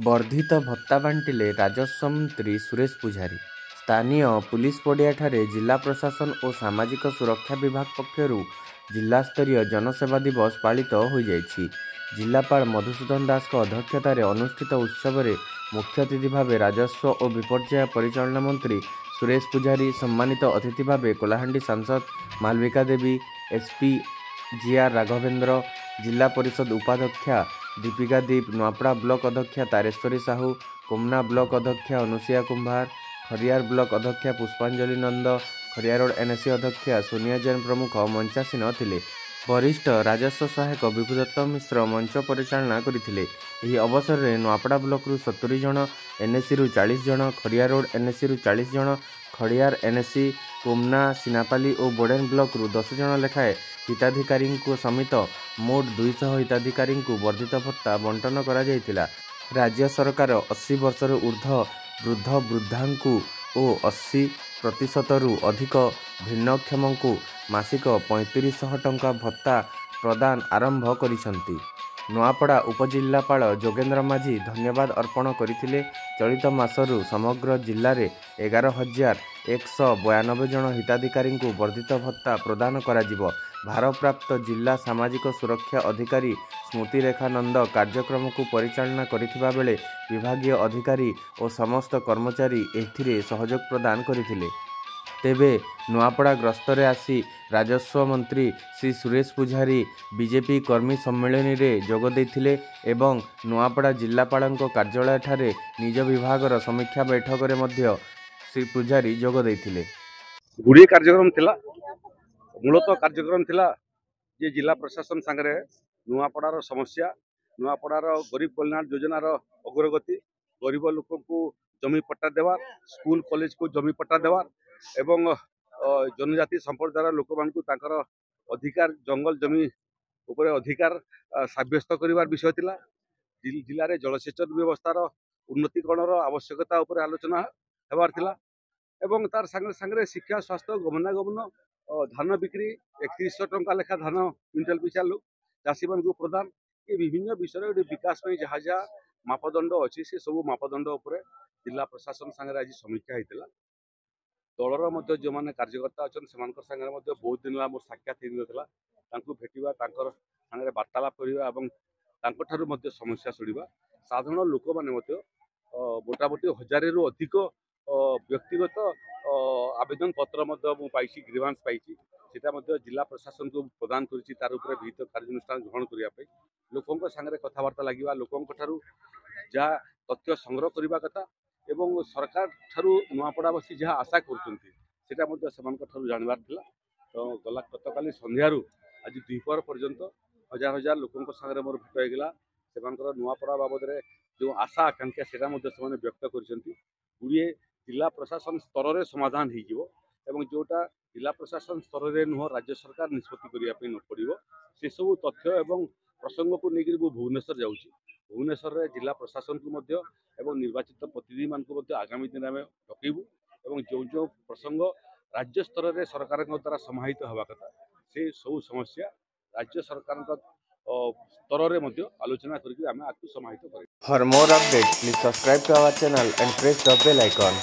ବର୍ଦ୍ଧିତ ଭତ୍ତା ବାଣ୍ଟିଲେ ରାଜସ୍ୱ ମନ୍ତ୍ରୀ ସୁରେଶ ପୂଝାରୀ। ସ୍ଥାନୀୟ ପୁଲିସ ପଡ଼ିଆଠାରେ ଜିଲ୍ଲା ପ୍ରଶାସନ ଓ ସାମାଜିକ ସୁରକ୍ଷା ବିଭାଗ ପକ୍ଷରୁ ଜିଲ୍ଲାସ୍ତରୀୟ ଜନସେବା ଦିବସ ପାଳିତ ହୋଇଯାଇଛି। ଜିଲ୍ଲାପାଳ ମଧୁସୂଦନ ଦାସଙ୍କ ଅଧ୍ୟକ୍ଷତାରେ ଅନୁଷ୍ଠିତ ଉତ୍ସବରେ ମୁଖ୍ୟ ଅତିଥି ଭାବେ ରାଜସ୍ୱ ଓ ବିପର୍ଯ୍ୟୟ ପରିଚାଳନା ମନ୍ତ୍ରୀ ସୁରେଶ ପୂଝାରୀ, ସମ୍ମାନିତ ଅତିଥି ଭାବେ କଳାହାଣ୍ଡି ସାଂସଦ ମାଲବିକା ଦେବୀ, ଏସ୍ପି ଜିଆର୍ ରାଘବେନ୍ଦ୍ର, ଜିଲ୍ଲା ପରିଷଦ ଉପାଧ୍ୟକ୍ଷା ଦୀପିକା ଦୀପ, ନୂଆପଡ଼ା ବ୍ଲକ ଅଧ୍ୟକ୍ଷା ତାରେଶ୍ୱରୀ ସାହୁ, କୋମନା ବ୍ଲକ ଅଧ୍ୟକ୍ଷା ଅନୁସୂୟା କୁମ୍ଭାର, ଖରିଆର ବ୍ଲକ ଅଧ୍ୟକ୍ଷା ପୁଷ୍ପାଞ୍ଜଳି ନନ୍ଦ, ଖରିଆର ରୋଡ ଏନ୍ଏସି ଅଧ୍ୟକ୍ଷା ସୋନିଆ ଜୈନ ପ୍ରମୁଖ ମଞ୍ଚାସୀନ ଥିଲେ। ବରିଷ୍ଠ ରାଜସ୍ୱ ସହାୟକ ବିଭୁଦତ୍ତ ମିଶ୍ର ମଞ୍ଚ ପରିଚାଳନା କରିଥିଲେ। ଏହି ଅବସରରେ ନୂଆପଡ଼ା ବ୍ଲକରୁ 70 ଜଣ, ଏନ୍ଏସିରୁ 40 ଜଣ, ଖରିଆର ରୋଡ ଏନ୍ଏସିରୁ 40 ଜଣ, ଖଡ଼ିଆର ଏନ୍ଏସି, କୋମନା, ସିନାପାଲି ଓ ବୋଡେନ ବ୍ଲକରୁ 10 ଜଣ ଲେଖାଏଁ ହିତାଧିକାରୀଙ୍କ ସମିତ ମୋଟ 200 ହିତାଧିକାରୀଙ୍କୁ ବର୍ଦ୍ଧିତ ଭତ୍ତା ବଣ୍ଟନ କରାଯାଇଥିଲା। ରାଜ୍ୟ ସରକାର 80 ବର୍ଷରୁ ଉର୍ଦ୍ଧ୍ୱ ବୃଦ୍ଧ ବୃଦ୍ଧାଙ୍କୁ ଓ 80%ରୁ ଅଧିକ ଭିନ୍ନକ୍ଷମଙ୍କୁ ମାସିକ 3500 ଟଙ୍କା ଭତ୍ତା ପ୍ରଦାନ ଆରମ୍ଭ କରିଛନ୍ତି। ନୂଆପଡ଼ା ଉପଜିଲ୍ଲାପାଳ ଯୋଗେନ୍ଦ୍ର ମାଝୀ ଧନ୍ୟବାଦ ଅର୍ପଣ କରିଥିଲେ। ଚଳିତ ମାସରୁ ସମଗ୍ର ଜିଲ୍ଲାରେ 11,192 ଜଣ ହିତାଧିକାରୀଙ୍କୁ ବର୍ଦ୍ଧିତ ଭତ୍ତା ପ୍ରଦାନ କରାଯିବ। ଭାରପ୍ରାପ୍ତ ଜିଲ୍ଲା ସାମାଜିକ ସୁରକ୍ଷା ଅଧିକାରୀ ସ୍ମୃତିରେଖା ନନ୍ଦ କାର୍ଯ୍ୟକ୍ରମକୁ ପରିଚାଳନା କରିଥିବା ବେଳେ ବିଭାଗୀୟ ଅଧିକାରୀ ଓ ସମସ୍ତ କର୍ମଚାରୀ ଏଥିରେ ସହଯୋଗ ପ୍ରଦାନ କରିଥିଲେ। ତେବେ ନୂଆପଡ଼ା ଗସ୍ତରେ ଆସି ରାଜସ୍ୱ ମନ୍ତ୍ରୀ ଶ୍ରୀ ସୁରେଶ ପୂଝାରୀ ବିଜେପି କର୍ମୀ ସମ୍ମିଳନୀରେ ଯୋଗ ଦେଇଥିଲେ ଏବଂ ନୂଆପଡ଼ା ଜିଲ୍ଲାପାଳଙ୍କ କାର୍ଯ୍ୟାଳୟଠାରେ ନିଜ ବିଭାଗର ସମୀକ୍ଷା ବୈଠକରେ ମଧ୍ୟ ଶ୍ରୀ ପୂଝାରୀ ଯୋଗ ଦେଇଥିଲେ। ଗୁଡ଼ିଏ କାର୍ଯ୍ୟକ୍ରମ ଥିଲା। ମୂଳତଃ କାର୍ଯ୍ୟକ୍ରମ ଥିଲା ଯେ ଜିଲ୍ଲା ପ୍ରଶାସନ ସାଙ୍ଗରେ ନୂଆପଡ଼ାର ସମସ୍ୟା, ନୂଆପଡ଼ାର ଗରିବ କଲ୍ୟାଣ ଯୋଜନାର ଅଗ୍ରଗତି, ଗରିବ ଲୋକଙ୍କୁ ଜମି ପଟ୍ଟା ଦେବା, ସ୍କୁଲ କଲେଜକୁ ଜମି ପଟ୍ଟା ଦେବା ଏବଂ ଜନଜାତି ସମ୍ପ୍ରଦାୟର ଲୋକମାନଙ୍କୁ ତାଙ୍କର ଅଧିକାର ଜଙ୍ଗଲ ଜମି ଉପରେ ଅଧିକାର ସାବ୍ୟସ୍ତ କରିବାର ବିଷୟ ଥିଲା। ଜିଲ୍ଲାରେ ଜଳସେଚନ ବ୍ୟବସ୍ଥାର ଉନ୍ନତିକରଣର ଆବଶ୍ୟକତା ଉପରେ ଆଲୋଚନା ହେବାର ଥିଲା ଏବଂ ତାର ସାଙ୍ଗରେ ଶିକ୍ଷା, ସ୍ୱାସ୍ଥ୍ୟ, ଗମନାଗମନ, ଧାନ ବିକ୍ରି 3100 ଟଙ୍କା ଲେଖା ଧାନ କ୍ୱିଣ୍ଟାଲ ପିଛା ଚାଷୀମାନଙ୍କୁ ପ୍ରଦାନ, ଏ ବିଭିନ୍ନ ବିଷୟରେ ଗୋଟେ ବିକାଶ ପାଇଁ ଯାହା ଯାହା ମାପଦଣ୍ଡ ଅଛି ସେ ସବୁ ମାପଦଣ୍ଡ ଉପରେ ଜିଲ୍ଲା ପ୍ରଶାସନ ସାଙ୍ଗରେ ଆଜି ସମୀକ୍ଷା ହେଇଥିଲା। ଦଳର ମଧ୍ୟ ଯେଉଁମାନେ କାର୍ଯ୍ୟକର୍ତ୍ତା ଅଛନ୍ତି ସେମାନଙ୍କ ସାଙ୍ଗରେ ମଧ୍ୟ ବହୁତ ଦିନ ହେଲା ମୋର ସାକ୍ଷାତ ହେଇନଥିଲା। ତାଙ୍କୁ ଭେଟିବା, ତାଙ୍କର ସାଙ୍ଗରେ ବାର୍ତ୍ତାଳାପ କରିବା ଏବଂ ତାଙ୍କଠାରୁ ମଧ୍ୟ ସମସ୍ୟା ଶୁଣିବା। ସାଧାରଣ ଲୋକମାନେ ମଧ୍ୟ ମୋଟାମୋଟି 1000ରୁ ଅଧିକ ବ୍ୟକ୍ତିଗତ ଆବେଦନ ପତ୍ର ମଧ୍ୟ ମୁଁ ପାଇଛି, ଗ୍ରିଭାନ୍ସ ପାଇଛି। ସେଟା ମଧ୍ୟ ଜିଲ୍ଲା ପ୍ରଶାସନକୁ ପ୍ରଦାନ କରିଛି ତାର ଉପରେ ବିହିତ କାର୍ଯ୍ୟାନୁଷ୍ଠାନ ଗ୍ରହଣ କରିବା ପାଇଁ। ଲୋକଙ୍କ ସାଙ୍ଗରେ କଥାବାର୍ତ୍ତା ଲାଗିବା, ଲୋକଙ୍କ ଠାରୁ ଯାହା ତଥ୍ୟ ସଂଗ୍ରହ କରିବା କଥା ଏବଂ ସରକାର ଠାରୁ ନୂଆପଡ଼ାବାସୀ ଯାହା ଆଶା କରୁଛନ୍ତି ସେଟା ମଧ୍ୟ ସେମାନଙ୍କ ଠାରୁ ଜାଣିବାର ଥିଲା। ତ ଗତକାଲି ସନ୍ଧ୍ୟାରୁ ଆଜି ଦ୍ୱିପହର ପର୍ଯ୍ୟନ୍ତ ହଜାର ଲୋକଙ୍କ ସାଙ୍ଗରେ ମୋର ଭେଟ ହେଇଗଲା। ସେମାନଙ୍କର ନୂଆପଡ଼ା ବାବଦରେ ଯେଉଁ ଆଶା ଆକାଂକ୍ଷା ସେଟା ମଧ୍ୟ ସେମାନେ ବ୍ୟକ୍ତ କରିଛନ୍ତି। ଗୁଡ଼ିଏ ଜିଲ୍ଲା ପ୍ରଶାସନ ସ୍ତରରେ ସମାଧାନ ହେଇଯିବ ଏବଂ ଯେଉଁଟା ଜିଲ୍ଲା ପ୍ରଶାସନ ସ୍ତରରେ ନୁହଁ ରାଜ୍ୟ ସରକାର ନିଷ୍ପତ୍ତି କରିବା ପାଇଁ ନ ପଡ଼ିବ ସେସବୁ ତଥ୍ୟ ଏବଂ ପ୍ରସଙ୍ଗକୁ ନେଇକରି ମୁଁ ଭୁବନେଶ୍ୱର ଯାଉଛି। ଭୁବନେଶ୍ୱରରେ ଜିଲ୍ଲା ପ୍ରଶାସନକୁ ମଧ୍ୟ ଏବଂ ନିର୍ବାଚିତ ପ୍ରତିନିଧିମାନଙ୍କୁ ମଧ୍ୟ ଆଗାମୀ ଦିନରେ ଆମେ ଡକେଇବୁ ଏବଂ ଯେଉଁ ପ୍ରସଙ୍ଗ ରାଜ୍ୟ ସ୍ତରରେ ସରକାରଙ୍କ ଦ୍ୱାରା ସମାହିତ ହେବା କଥା ସେ ସବୁ ସମସ୍ୟା ରାଜ୍ୟ ସରକାରଙ୍କ ସ୍ତରରେ ମଧ୍ୟ ଆଲୋଚନା କରିକି ଆମେ ଆକୁ ସମାହିତ କରିବୁ। For more updates, please subscribe to our channel and press the bell icon.